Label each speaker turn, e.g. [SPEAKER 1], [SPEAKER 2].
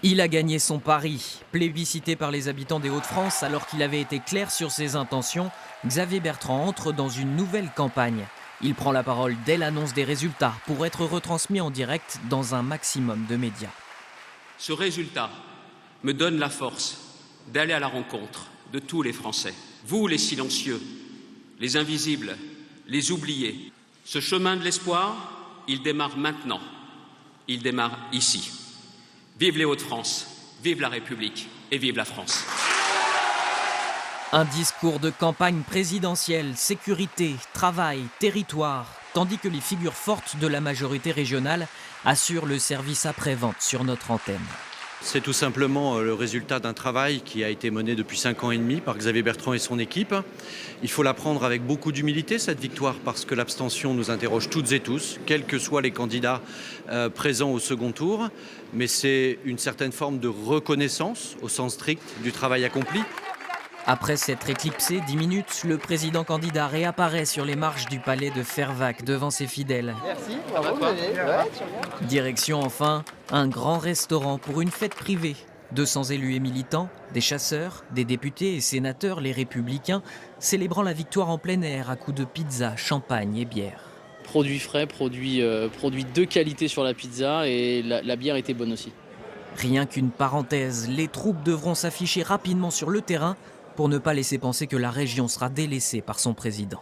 [SPEAKER 1] Il a gagné son pari. Plébiscité par les habitants des Hauts-de-France alors qu'il avait été clair sur ses intentions, Xavier Bertrand entre dans une nouvelle campagne. Il prend la parole dès l'annonce des résultats pour être retransmis en direct dans un maximum de médias.
[SPEAKER 2] Ce résultat me donne la force d'aller à la rencontre de tous les Français. Vous, les silencieux, les invisibles, les oubliés. Ce chemin de l'espoir, il démarre maintenant. Il démarre ici. Vive les Hauts-de-France, vive la République et vive la France.
[SPEAKER 1] Un discours de campagne présidentielle, sécurité, travail, territoire, tandis que les figures fortes de la majorité régionale assurent le service après-vente sur notre antenne.
[SPEAKER 3] C'est tout simplement le résultat d'un travail qui a été mené depuis 5 ans et demi par Xavier Bertrand et son équipe. Il faut la prendre avec beaucoup d'humilité, cette victoire, parce que l'abstention nous interroge toutes et tous, quels que soient les candidats présents au second tour. Mais c'est une certaine forme de reconnaissance, au sens strict, du travail accompli.
[SPEAKER 1] Après s'être éclipsé 10 minutes, le président candidat réapparaît sur les marches du palais de Fervaques devant ses fidèles.
[SPEAKER 4] Merci, bravo,
[SPEAKER 1] Direction enfin, un grand restaurant pour une fête privée. 200 élus et militants, des chasseurs, des députés et sénateurs, les Républicains, célébrant la victoire en plein air à coups de pizza, champagne et bière.
[SPEAKER 5] Produits frais, produits de qualité sur la pizza et la bière était bonne aussi.
[SPEAKER 1] Rien qu'une parenthèse, les troupes devront s'afficher rapidement sur le terrain pour ne pas laisser penser que la région sera délaissée par son président.